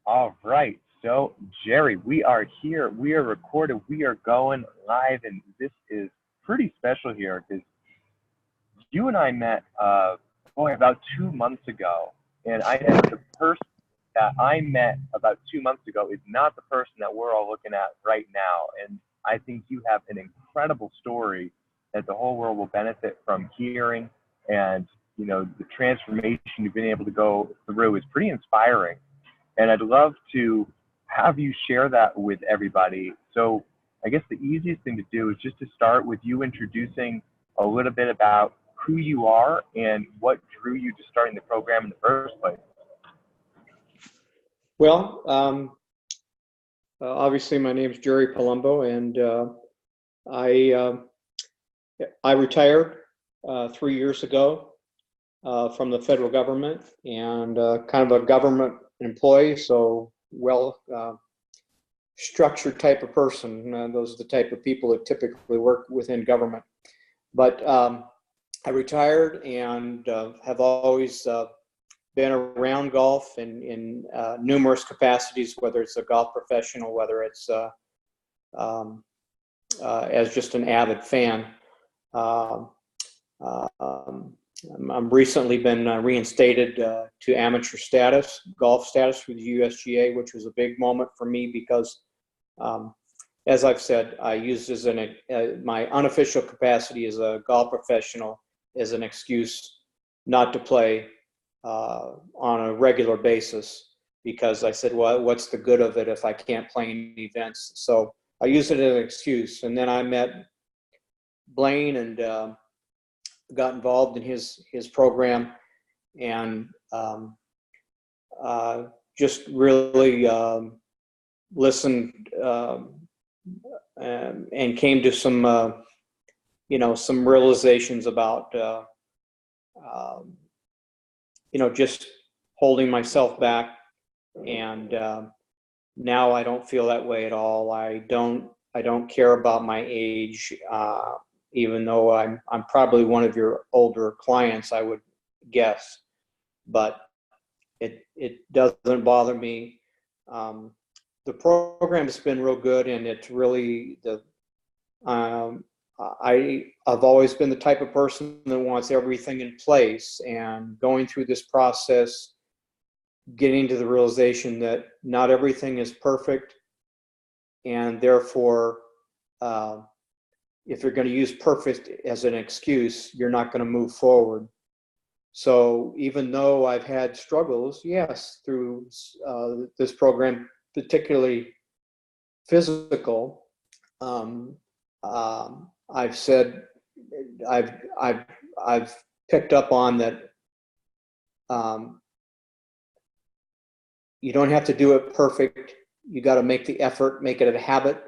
All right. So, Jerry, we are here. We are recorded. We are going live. And this is pretty special here because you and I met, about 2 months ago. And I know the person that I met about 2 months ago is not the person that we're all looking at right now. And I think you have an incredible story that the whole world will benefit from hearing. And, the transformation you've been able to go through is pretty inspiring. And I'd love to have you share that with everybody. So I guess the easiest thing to do is just to start with you introducing a little bit about who you are and what drew you to starting the program in the first place. Well, obviously my name is Jerry Palumbo, and I retired 3 years ago from the federal government, and kind of a government employee, so structured type of person. Those are the type of people that typically work within government. But I retired and have always been around golf in numerous capacities, whether it's a golf professional, whether it's as just an avid fan. I'm recently been reinstated to amateur status, golf status through the USGA, which was a big moment for me because, as I've said, I used as my unofficial capacity as a golf professional as an excuse not to play on a regular basis, because I said, well, what's the good of it if I can't play in events? So I used it as an excuse. And then I met Blaine and got involved in his program, and just really listened and came to some some realizations about just holding myself back. And now I don't feel that way at all. I don't care about my age. Even though I'm probably one of your older clients, I would guess, but it doesn't bother me. The program has been real good, and it's really I've always been the type of person that wants everything in place, and going through this process, getting to the realization that not everything is perfect, and therefore, if you're going to use perfect as an excuse, you're not going to move forward. So even though I've had struggles, yes, through this program, particularly physical, I've said, I've picked up on that. You don't have to do it perfect. You got to make the effort, make it a habit,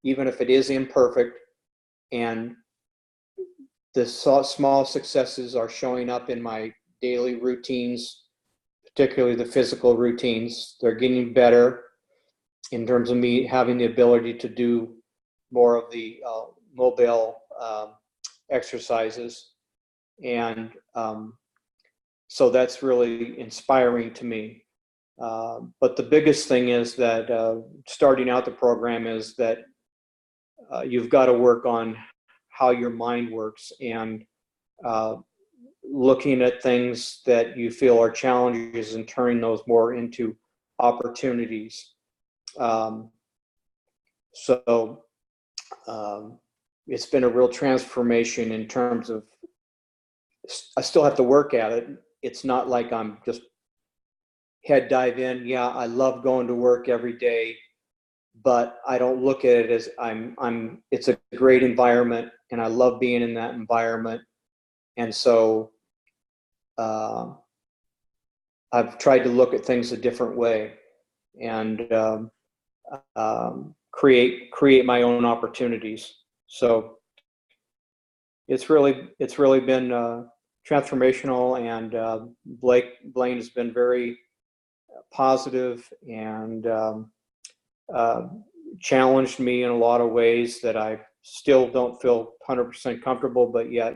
even if it is imperfect. And the small successes are showing up in my daily routines, particularly the physical routines. They're getting better in terms of me having the ability to do more of the mobile exercises. And so that's really inspiring to me. But the biggest thing is that starting out the program is that you've got to work on how your mind works, and looking at things that you feel are challenges and turning those more into opportunities. So it's been a real transformation in terms of, I still have to work at it. It's not like I'm just head dive in. Yeah, I love going to work every day, but I don't look at it as it's a great environment, and I love being in that environment. And so I've tried to look at things a different way, and create my own opportunities. So it's really been transformational, and Blaine has been very positive and challenged me in a lot of ways that I still don't feel 100% comfortable, but yet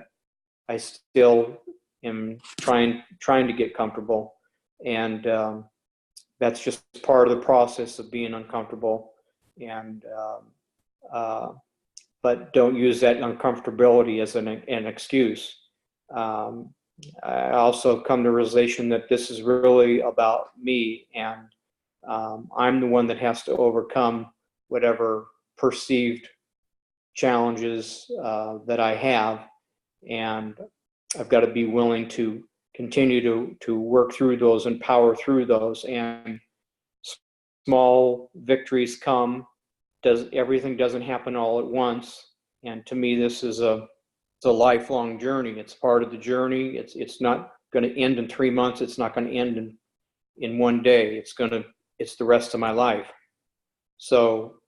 I still am trying to get comfortable. And that's just part of the process of being uncomfortable. And but don't use that uncomfortability as an excuse. I also come to the realization that this is really about me, and I'm the one that has to overcome whatever perceived challenges that I have, and I've got to be willing to continue to work through those and power through those. And small victories come. Everything doesn't happen all at once, and to me, this is it's a lifelong journey. It's part of the journey. It's not going to end in 3 months. It's not going to end in one day. It's the rest of my life. So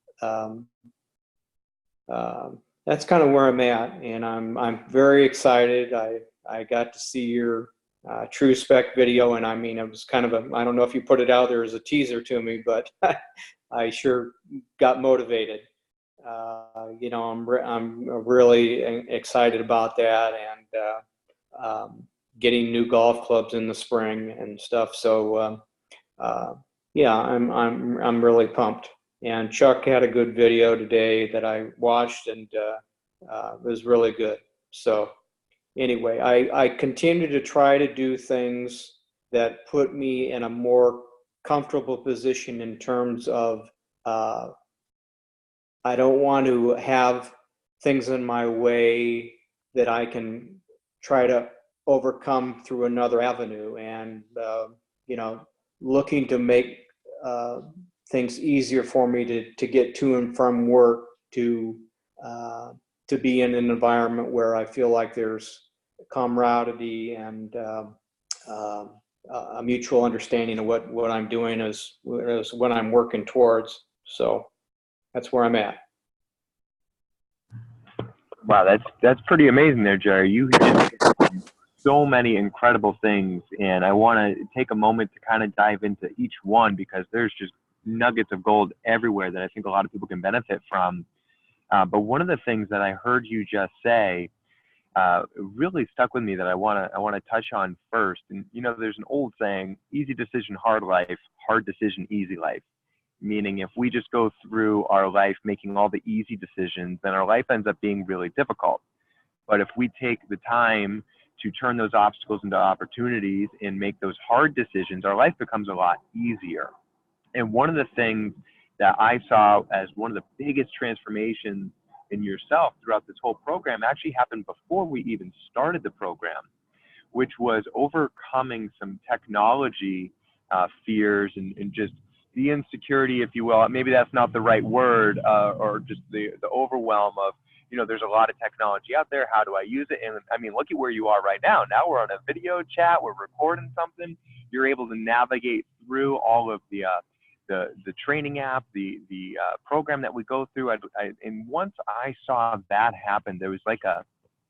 that's kind of where I'm at, and I'm very excited. I got to see your True Spec video, and I mean, it was kind of I don't know if you put it out there as a teaser to me, but I sure got motivated. You know, I'm really excited about that, and getting new golf clubs in the spring and stuff. So yeah, I'm really pumped. And Chuck had a good video today that I watched, and it was really good. So anyway, I continue to try to do things that put me in a more comfortable position in terms of I don't want to have things in my way that I can try to overcome through another avenue, and you know, looking to make things easier for me to get to and from work, to be in an environment where I feel like there's camaraderie and a mutual understanding of what I'm doing is what I'm working towards. So that's where I'm at. Wow, that's pretty amazing there, Jerry. You hit so many incredible things, and I want to take a moment to kind of dive into each one, because there's just nuggets of gold everywhere that I think a lot of people can benefit from. But one of the things that I heard you just say really stuck with me that I want to touch on first. And you know, there's an old saying: "Easy decision, hard life; hard decision, easy life." Meaning, if we just go through our life making all the easy decisions, then our life ends up being really difficult. But if we take the time to turn those obstacles into opportunities and make those hard decisions, our life becomes a lot easier. And one of the things that I saw as one of the biggest transformations in yourself throughout this whole program actually happened before we even started the program, which was overcoming some technology fears and just the insecurity, if you will. Maybe that's not the right word, or just the overwhelm of, you know, there's a lot of technology out there. How do I use it? And I mean, look at where you are right now. Now we're on a video chat. We're recording something. You're able to navigate through all of the training app, the program that we go through. And once I saw that happen, there was like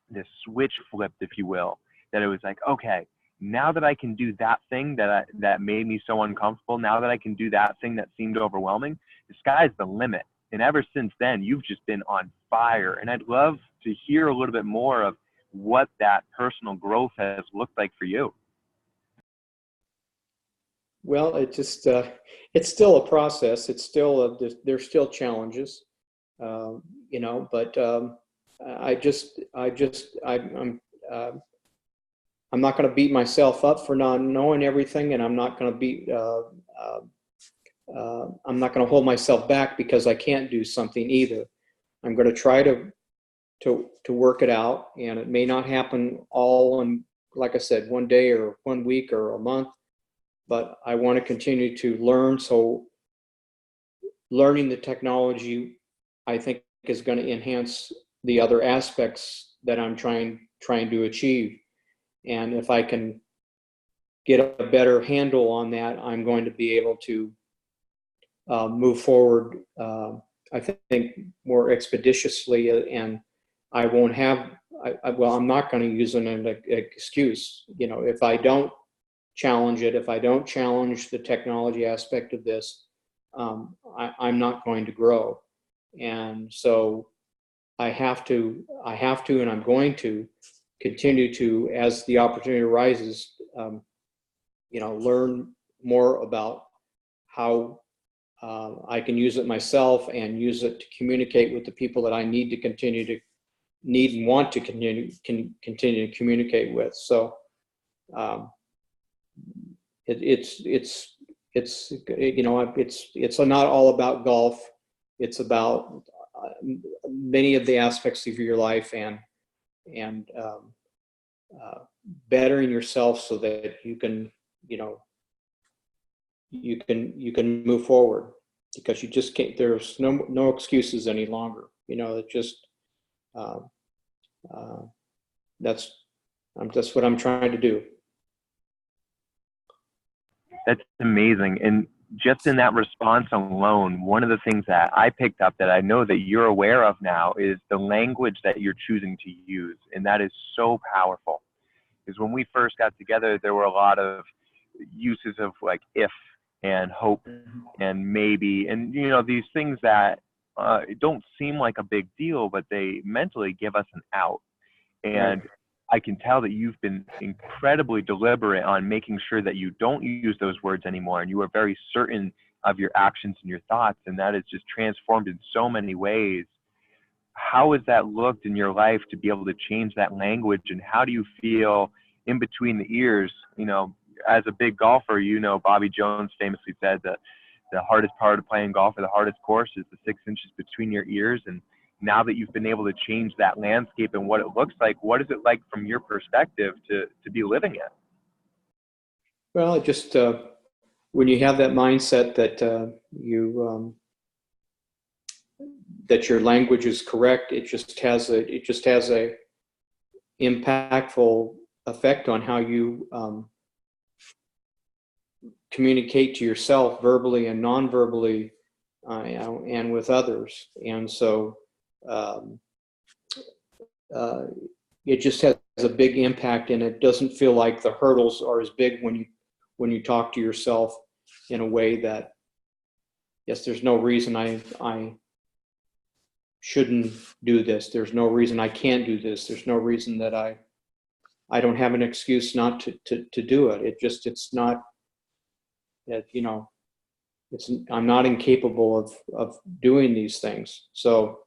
this switch flipped, if you will, that it was like, okay, now that I can do that thing that made me so uncomfortable, now that I can do that thing that seemed overwhelming, the sky's the limit. And ever since then, you've just been on fire. And I'd love to hear a little bit more of what that personal growth has looked like for you. Well, it's still a process. It's still there's still challenges, you know. But I'm not going to beat myself up for not knowing everything, and I'm not going to I'm not going to hold myself back because I can't do something either. I'm going to try to work it out, and it may not happen all in, like I said, one day or 1 week or a month, but I want to continue to learn. So learning the technology, I think, is going to enhance the other aspects that I'm trying to achieve. And if I can get a better handle on that, I'm going to be able to move forward, I think, more expeditiously, and I won't have, well, I'm not going to use an excuse. You know, if I don't challenge it, if I don't challenge the technology aspect of this, I'm not going to grow. And so I have to, and I'm going to continue to, as the opportunity arises, you know, learn more about how I can use it myself and use it to communicate with the people that I need and want to continue to communicate with. So it's not all about golf. It's about many of the aspects of your life and bettering yourself so that you can move forward, because you just can't. There's no excuses any longer. It just that's what I'm trying to do. That's amazing. And just in that response alone, one of the things that I picked up that I know that you're aware of now is the language that you're choosing to use. And that is so powerful. Because when we first got together, there were a lot of uses of like if and hope and maybe, and these things that don't seem like a big deal, but they mentally give us an out. And I can tell that you've been incredibly deliberate on making sure that you don't use those words anymore, and you are very certain of your actions and your thoughts, and that is just transformed in so many ways. How has that looked in your life to be able to change that language, and how do you feel in between the ears? As a big golfer, Bobby Jones famously said that the hardest part of playing golf, or the hardest course, is the 6 inches between your ears. And now that you've been able to change that landscape and what it looks like, what is it like from your perspective to be living it? Well, it just when you have that mindset that that your language is correct, it just has a impactful effect on how you communicate to yourself verbally and non-verbally, and with others. And so it just has a big impact, and it doesn't feel like the hurdles are as big when you talk to yourself in a way that, yes, there's no reason I shouldn't do this. There's no reason I can't do this. There's no reason that I don't have an excuse not to do it. It's not that, I'm not incapable of doing these things. So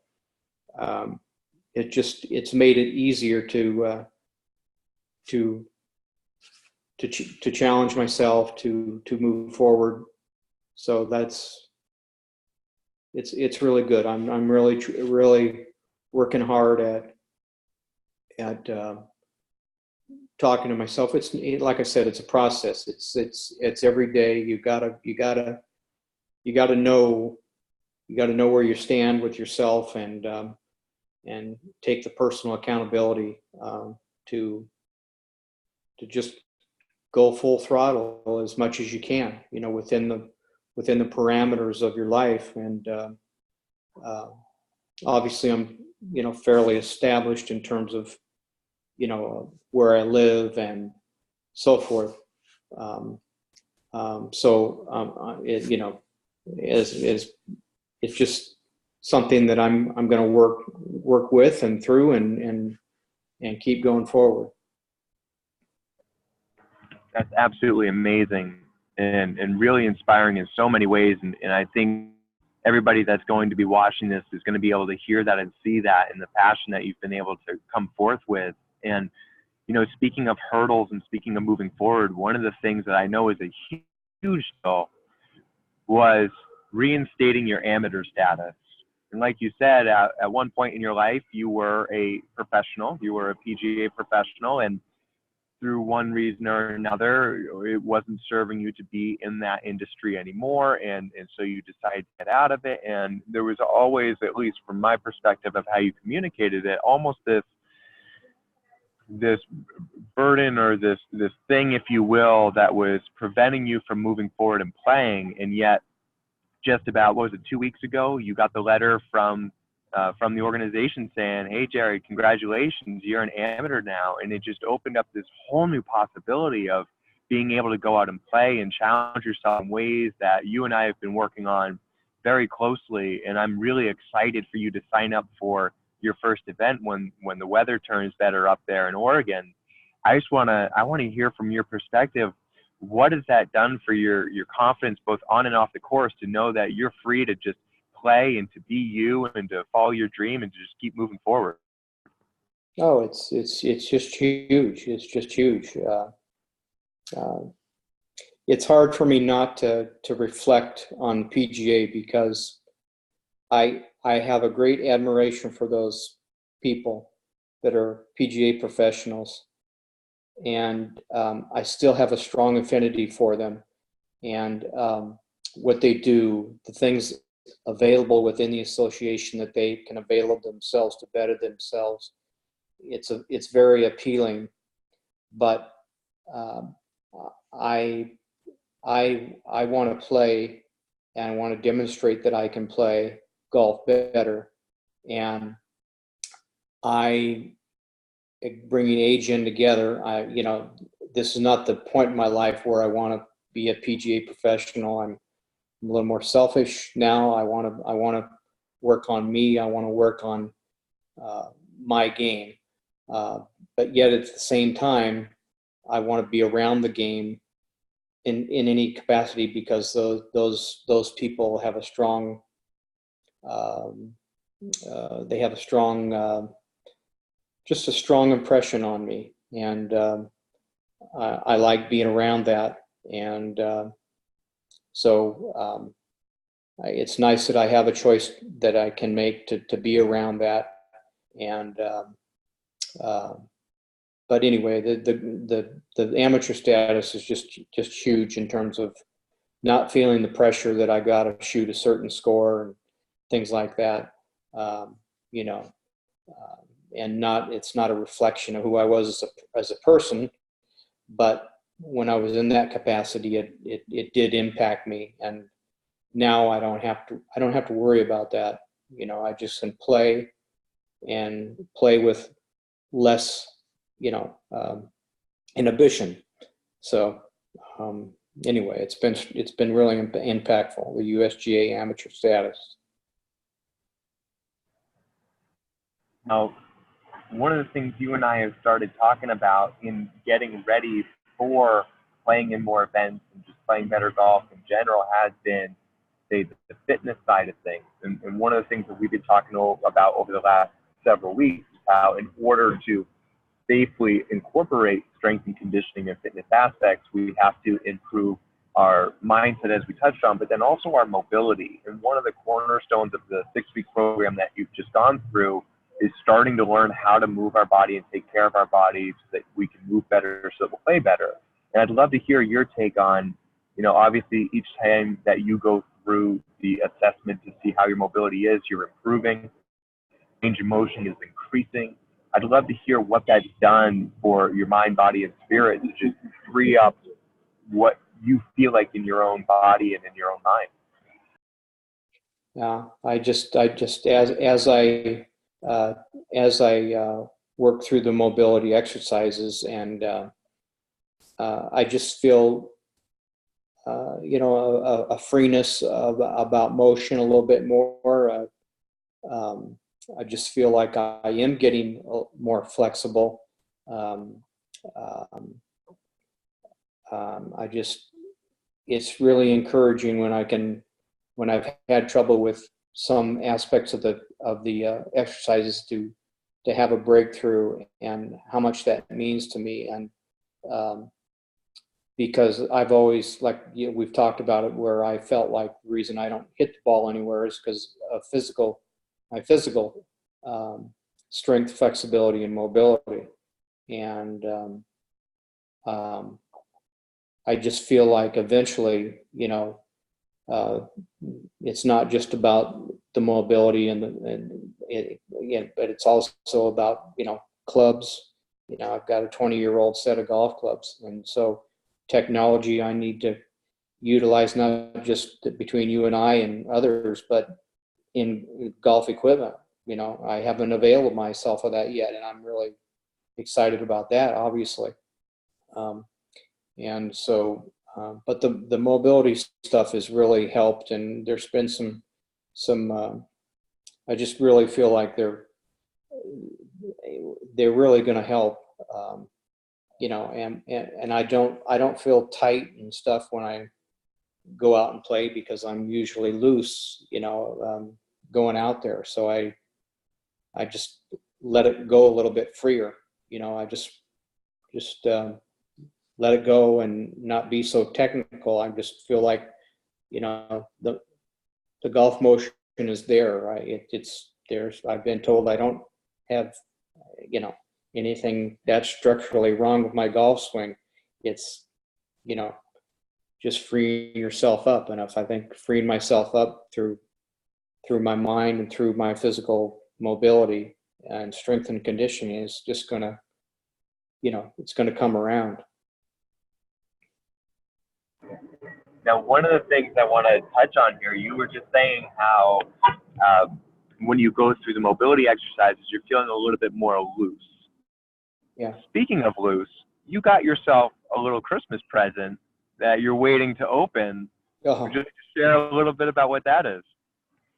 it's made it easier to challenge myself to move forward. So it's really good. I'm really working hard at talking to myself. It's like I said, it's a process. It's every day. You gotta know where you stand with yourself, and take the personal accountability to just go full throttle as much as you can, within the parameters of your life. And obviously I'm fairly established in terms of where I live and so forth. It's just something that I'm going to work with and through and keep going forward. That's absolutely amazing and really inspiring in so many ways. And I think everybody that's going to be watching this is going to be able to hear that and see that in the passion that you've been able to come forth with. And, speaking of hurdles and speaking of moving forward, one of the things that I know is a huge goal was reinstating your amateur status. And like you said, at one point in your life, you were a professional, you were a PGA professional, and through one reason or another, it wasn't serving you to be in that industry anymore. And so you decided to get out of it. And there was always, at least from my perspective of how you communicated it, almost this burden or this thing, if you will, that was preventing you from moving forward and playing. And yet just about, what was it, 2 weeks ago, you got the letter from the organization saying, "Hey, Jerry, congratulations, you're an amateur now." And it just opened up this whole new possibility of being able to go out and play and challenge yourself in ways that you and I have been working on very closely. And I'm really excited for you to sign up for your first event when the weather turns better up there in Oregon. I want to hear from your perspective, what has that done for your confidence both on and off the course to know that you're free to just play and to be you and to follow your dream and to just keep moving forward? Oh, it's just huge. It's just huge. Uh, it's hard for me not to reflect on PGA because I have a great admiration for those people that are PGA professionals, and I still have a strong affinity for them and what they do, the things available within the association that they can avail of themselves to better themselves. It's very appealing, but um, I want to play and I want to demonstrate that I can play golf better. And bringing age in together, this is not the point in my life where I want to be a PGA professional. I'm a little more selfish now. I want to work on me. I want to work on my game. But yet at the same time, I want to be around the game in any capacity because those people have a strong they have a strong just a strong impression on me, and I like being around that. And so it's nice that I have a choice that I can make to be around that. And but anyway, the amateur status is just huge in terms of not feeling the pressure that I got to shoot a certain score and things like that. You know, and it's not a reflection of who I was as a person, but when I was in that capacity, it did impact me. And now I don't have to worry about that. You know, I just can play and play with less, inhibition. So anyway, it's been really impactful, the USGA amateur status. Now, one of the things you and I have started talking about in getting ready for playing in more events and just playing better golf in general has been, say, the fitness side of things. And one of the things that we've been talking about over the last several weeks is how, in order to safely incorporate strength and conditioning and fitness aspects, we have to improve our mindset, as we touched on, but then also our mobility. And one of the cornerstones of the 6-week program that you've just gone through is starting to learn how to move our body and take care of our body so that we can move better, so that we'll play better. And I'd love to hear your take on, obviously each time that you go through the assessment to see how your mobility is, you're improving, range of motion is increasing. I'd love to hear what that's done for your mind, body, and spirit to just free up what you feel like in your own body and in your own mind. Yeah, I just as I work through the mobility exercises, and I just feel a freeness about motion a little bit more. I just feel like I am getting more flexible. It's really encouraging when I've had trouble with some aspects of the exercises to have a breakthrough, and how much that means to me. And because I've always, we've talked about it, where I felt like the reason I don't hit the ball anywhere is because of my physical strength, flexibility, and mobility. And I just feel like eventually, it's not just about the mobility but it's also about, clubs. I've got a 20-year-old set of golf clubs. And so technology I need to utilize, not just between you and I and others, but in golf equipment. I haven't availed myself of that yet, and I'm really excited about that, obviously. And so, but the mobility stuff has really helped, and there's been some I just really feel like they're really going to help and I don't feel tight and stuff when I go out and play, because I'm usually loose, going out there. So I just let it go a little bit freer. I just let it go and not be so technical. I just feel like, the golf motion is there, right? It's there's. I've been told I don't have, anything that's structurally wrong with my golf swing. It's, just freeing yourself up. And if I think freeing myself up through my mind and through my physical mobility and strength and conditioning is just gonna, it's gonna come around. Now, one of the things I want to touch on here, you were just saying how uh, when you go through the mobility exercises, you're feeling a little bit more loose. Yeah. Speaking of loose, you got yourself a little Christmas present that you're waiting to open. Uh-huh. Just share a little bit about what that is.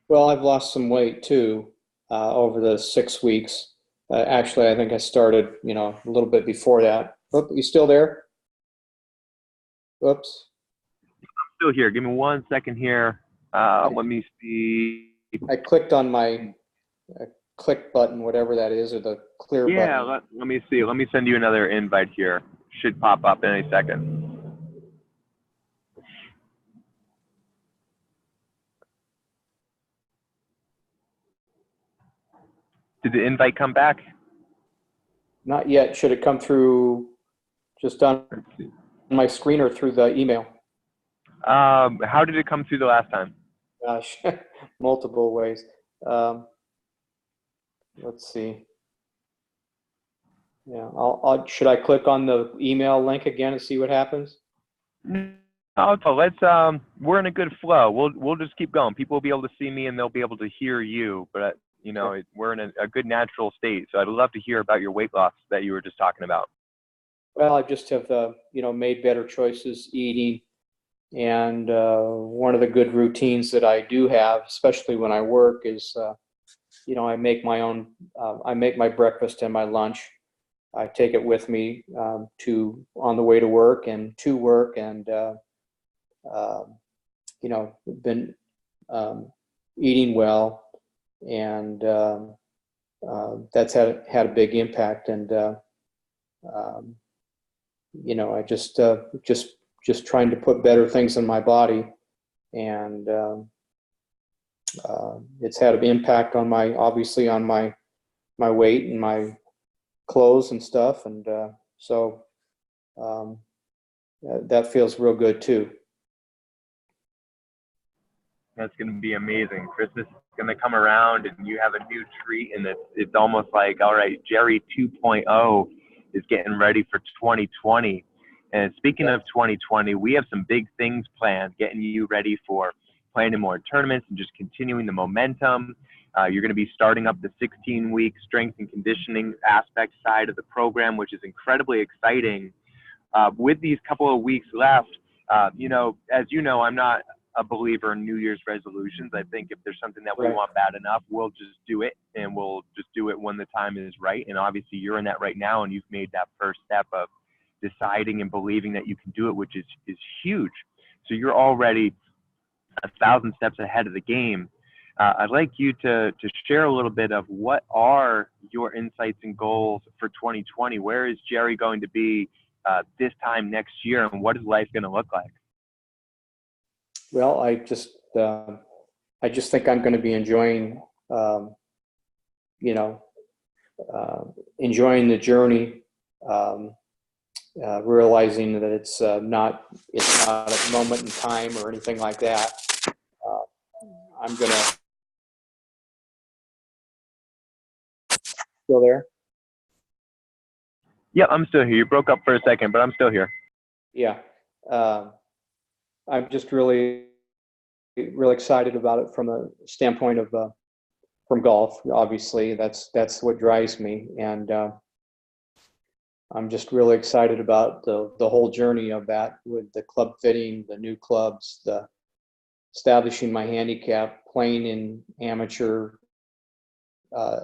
Well, I've lost some weight too over the 6 weeks. Actually, I think I started, a little bit before that. Oh, you still there? Oops. Still here. Give me 1 second here. Let me see. I clicked on my click button, whatever that is, or the clear button. Yeah, let me see. Let me send you another invite here. Should pop up in a second. Did the invite come back? Not yet. Should it come through just on my screen or through the email? How did it come through the last time? Gosh, multiple ways. Let's see. Yeah, should I click on the email link again and see what happens? No, let's. We're in a good flow. We'll just keep going. People will be able to see me and they'll be able to hear you. But we're in a good natural state. So I'd love to hear about your weight loss that you were just talking about. Well, I just have made better choices eating, and one of the good routines that I do have, especially when I work, is I make my own. I make my breakfast and my lunch. I take it with me on the way to work and to work, and been eating well, and that's had a big impact. And I just trying to put better things in my body, and it's had an impact on obviously on my weight and my clothes and stuff, and so that feels real good too. That's going to be amazing. Christmas is going to come around and you have a new treat, and it's almost like, all right, Jerry 2.0 is getting ready for 2020. And speaking of 2020, we have some big things planned, getting you ready for playing in more tournaments and just continuing the momentum. You're going to be starting up the 16-week strength and conditioning aspect side of the program, which is incredibly exciting. With these couple of weeks left, as you know, I'm not a believer in New Year's resolutions. I think if there's something that we want bad enough, we'll just do it, and we'll just do it when the time is right. And obviously you're in that right now, and you've made that first step of deciding and believing that you can do it, which is huge. So you're already 1,000 steps ahead of the game. I'd like you to share a little bit of what are your insights and goals for 2020. Where is Jerry going to be this time next year, and what is life going to look like? Well, I just think I'm going to be enjoying, enjoying the journey, realizing that it's not a moment in time or anything like that. I'm going to. Still there? Yeah, I'm still here. You broke up for a second, but I'm still here. Yeah. I'm just really excited about it from a standpoint of from golf. Obviously, that's what drives me, and I'm just really excited about the whole journey of that, with the club fitting, the new clubs, the establishing my handicap, playing in amateur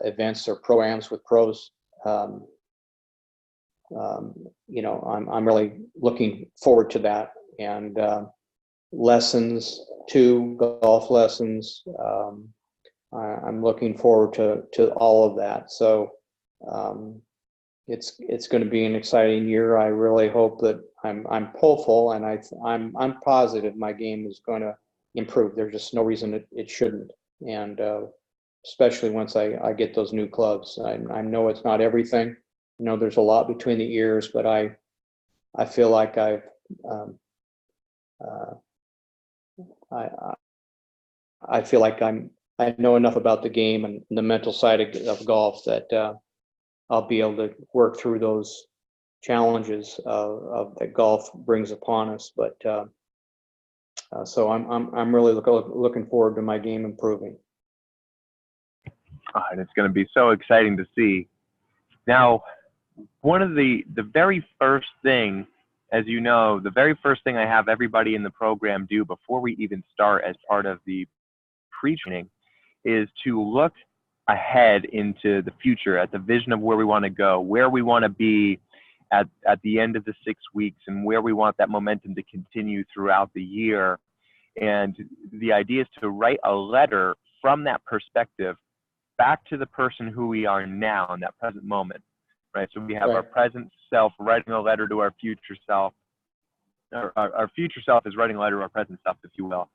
events or pro-ams with pros, I'm really looking forward to that. And lessons, 2 golf lessons. I'm looking forward to all of that. So it's going to be an exciting year. I really hope that I'm hopeful, and I'm positive my game is going to improve. There's just no reason it shouldn't. And especially once I get those new clubs. I know it's not everything. There's a lot between the ears, but I feel like um, uh, I feel like I know enough about the game and the mental side of golf that I'll be able to work through those challenges of that golf brings upon us. But so I'm really looking forward to my game improving. And it's going to be so exciting to see. Now, one of the very first thing, as you know, the very first thing I have everybody in the program do before we even start as part of the pre-training is to look ahead into the future, at the vision of where we want to go, where we want to be at the end of the 6 weeks, and where we want that momentum to continue throughout the year. And the idea is to write a letter from that perspective back to the person who we are now in that present moment, right? So we have Right. our present self writing a letter to our future self. Our future self is writing a letter to our present self, if you will.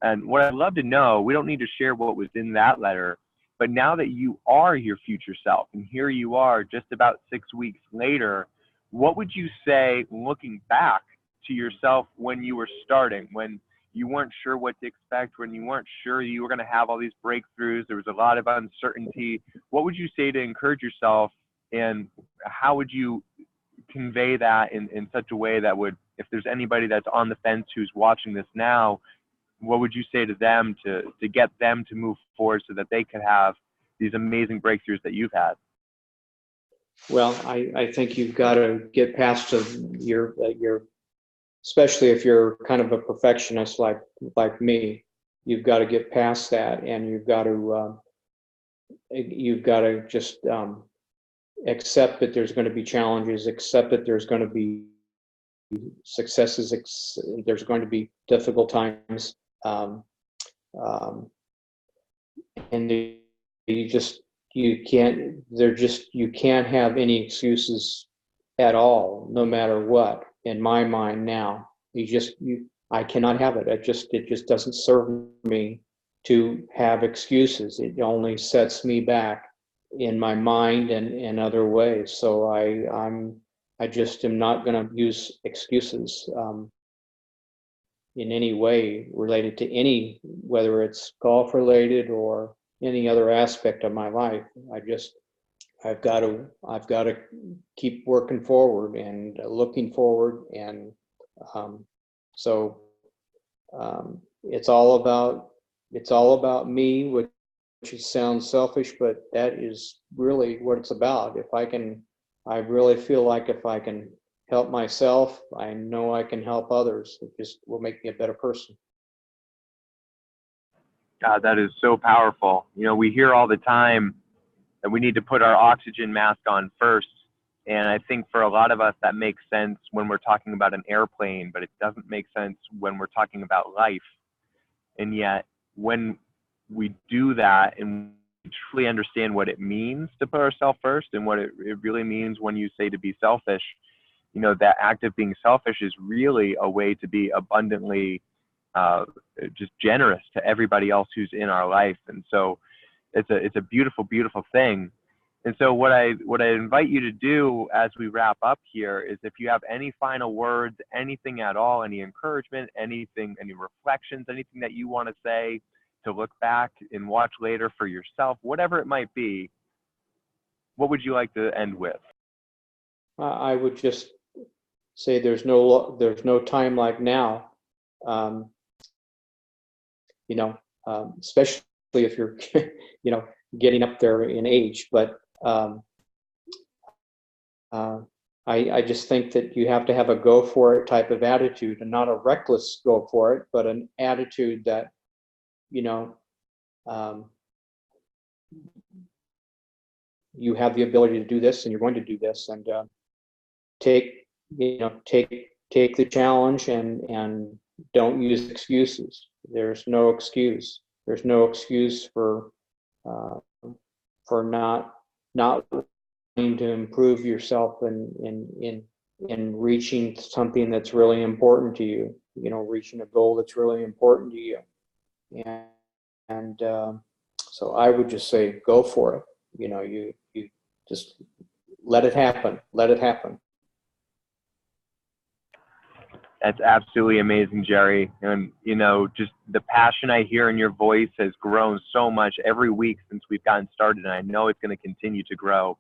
And what I'd love to know, we don't need to share what was in that letter, but now that you are your future self, and here you are just about 6 weeks later, what would you say, looking back to yourself when you were starting, when you weren't sure what to expect, when you weren't sure you were going to have all these breakthroughs, there was a lot of uncertainty, what would you say to encourage yourself, and how would you convey that in such a way that would, if there's anybody that's on the fence who's watching this now, what would you say to them to get them to move forward so that they could have these amazing breakthroughs that you've had? Well, I think you've got to get past your especially if you're kind of a perfectionist like me, you've got to get past that, and you've got to just accept that there's going to be challenges, accept that there's going to be successes, there's going to be difficult times, and you can't have any excuses at all, no matter what. In my mind now, I cannot have it. It just doesn't serve me to have excuses. It only sets me back in my mind and in other ways. So I just am not going to use excuses in any way related to whether it's golf related or any other aspect of my life. I've got to keep working forward and looking forward, and so it's all about me, which sounds selfish, but that is really what it's about. I really feel like if I can help myself, I know I can help others. It just will make me a better person. God, that is so powerful. We hear all the time that we need to put our oxygen mask on first. And I think for a lot of us, that makes sense when we're talking about an airplane, but it doesn't make sense when we're talking about life. And yet, when we do that and we truly understand what it means to put ourselves first and what it really means when you say to be selfish, that act of being selfish is really a way to be abundantly just generous to everybody else who's in our life. And so it's a beautiful, beautiful thing. And so what I invite you to do as we wrap up here is, if you have any final words, anything at all, any encouragement, anything, any reflections, anything that you want to say to look back and watch later for yourself, whatever it might be, what would you like to end with? I would just say there's no time like now. Especially if you're, getting up there in age. But I just think that you have to have a go for it type of attitude, and not a reckless go for it, but an attitude that, you have the ability to do this, and you're going to do this, and take take the challenge and don't use excuses. There's no excuse. There's no excuse for not wanting to improve yourself in reaching something that's really important to you. Reaching a goal that's really important to you. And so I would just say, go for it. You just let it happen. Let it happen. That's absolutely amazing, Jerry. And, just the passion I hear in your voice has grown so much every week since we've gotten started, and I know it's going to continue to grow.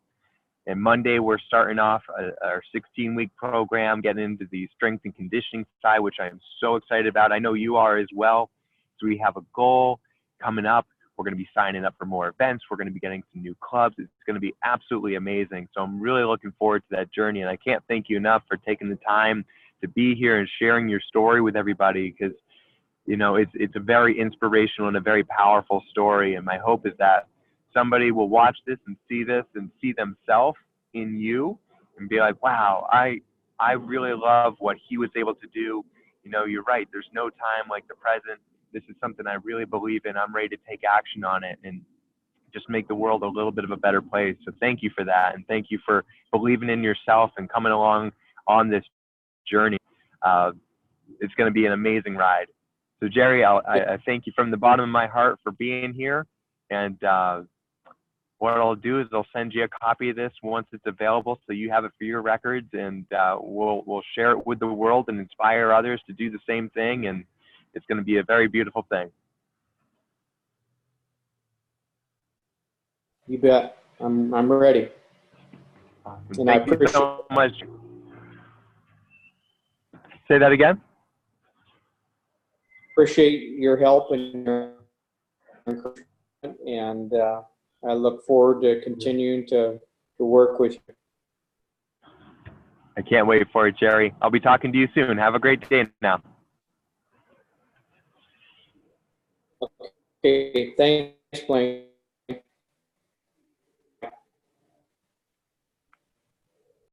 And Monday, we're starting off our 16-week program, getting into the strength and conditioning side, which I am so excited about. I know you are as well. So we have a goal coming up. We're going to be signing up for more events. We're going to be getting some new clubs. It's going to be absolutely amazing. So I'm really looking forward to that journey. And I can't thank you enough for taking the time to be here and sharing your story with everybody, because it's a very inspirational and a very powerful story. And my hope is that somebody will watch this and see themselves in you and be like, wow, I really love what he was able to do. You're right, there's no time like the present. This is something I really believe in. I'm ready to take action on it and just make the world a little bit of a better place. So thank you for that, and thank you for believing in yourself and coming along on this journey. It's going to be an amazing ride. So Jerry, I thank you from the bottom of my heart for being here. And what I'll do is I'll send you a copy of this once it's available, so you have it for your records, and we'll share it with the world and inspire others to do the same thing. And it's going to be a very beautiful thing. You bet. I'm ready. Awesome. Thank you so much. Say that again. Appreciate your help and your encouragement, and I look forward to continuing to work with you. I can't wait for it, Jerry. I'll be talking to you soon. Have a great day now. Okay, thanks, Blaine.